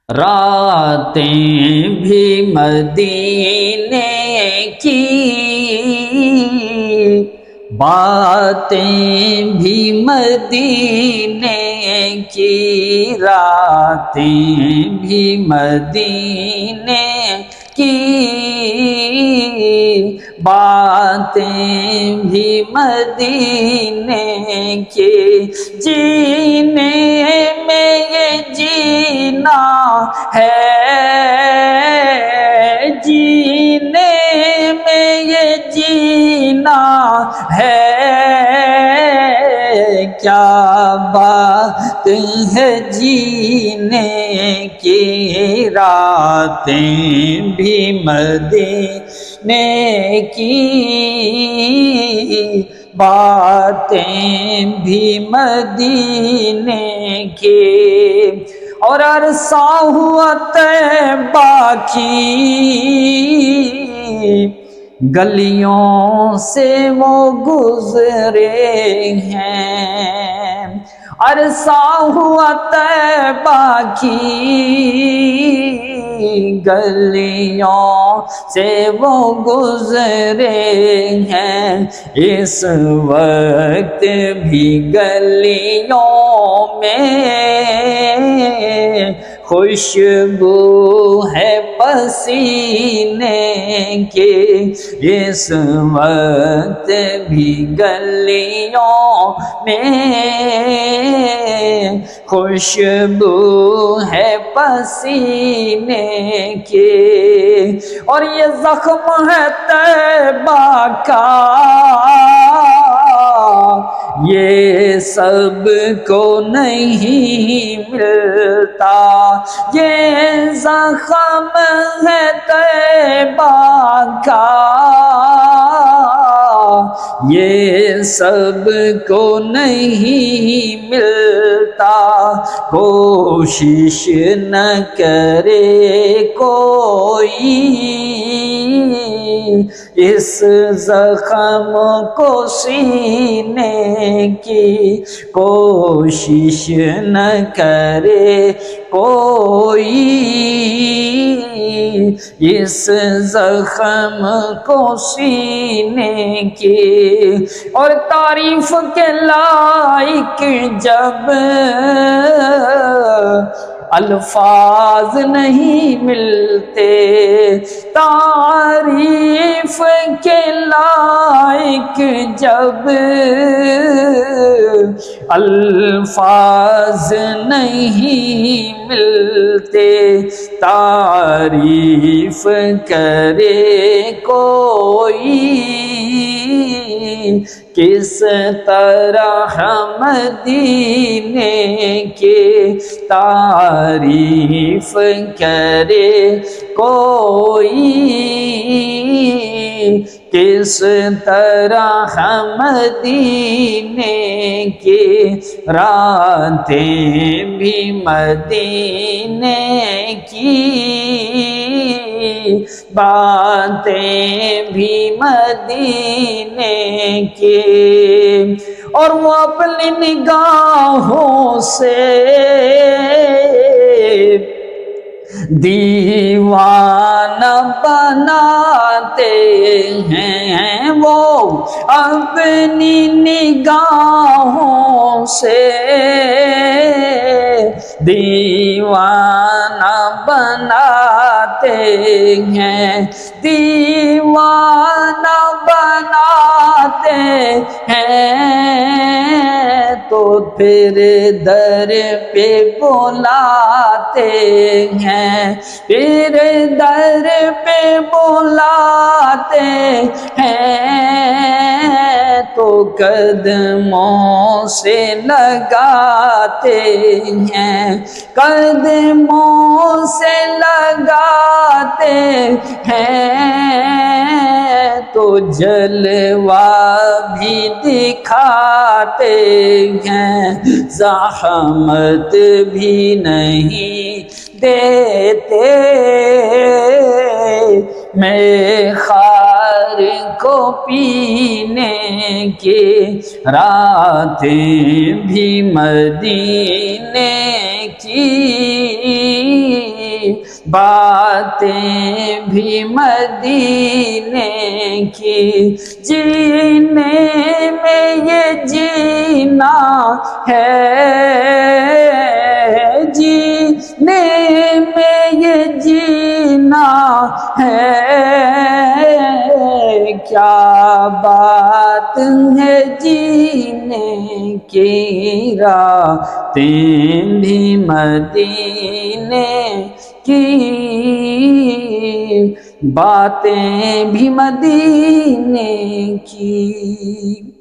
راتیں بھی مدینے کی، باتیں بھی مدینے کی، راتیں بھی مدینے کی، باتیں بھی مدینے کی، جینے میں یہ جینا ہے، جینے میں یہ جینا ہے، کیا بات ہے جینے کی، راتیں بھی مدینے کی، باتیں بھی مدینے کی، اور عرصہ ہوا طیبہ کی گلیوں سے وہ گزرے ہیں، عرصہ ہوا طیبہ کی گلیوں سے وہ گزرے ہیں، اس وقت بھی گلیوں میں خوشبو ہے پسینے کی، اس وقت بھی گلیوں میں خوشبو ہے پسینے کی، اور یہ زخم ہے طیبہ کا، یہ سب کو نہیں ملتا، یہ زخم ہے طیبہ کا، یہ سب کو نہیں ملتا، کوشش نہ کرے کوئی اس زخم کو سینے کی، کوشش نہ کرے کوئی اس زخم کو سینے کی، اور تعریف کے لائق جب الفاظ نہیں ملتے، تعریف کے لائق جب الفاظ نہیں ملتے، تعریف کرے کوئی کس طرح مدینے کی، تعریف کرے کوئی کس طرح مدینے کی، راتیں بھی مدینے کی، باتیں بھی مدینے کی، اور وہ اپنی نگاہوں سے دیوانہ بناتے ہیں، وہ اپنی نگاہوں سے دیوانہ بناتے ہیں، دیوانہ بناتے ہیں، تو پھر در پہ بلاتے ہیں، پھر در پہ بلاتے ہیں، تو قدموں سے لگاتے ہیں، قدموں سے لگاتے ہیں، تو جلوہ بھی دکھاتے ہیں، زحمت بھی نہیں دیتے، میں خار کو پینے کی، راتیں بھی مدینے کی، باتیں بھی مدینے کی، جینے میں یہ جینا ہے، جینے میں یہ جینا ہے، کیا بات ہے جینے کی، راتیں بھی مدینے کی، باتیں بھی مدینے کی۔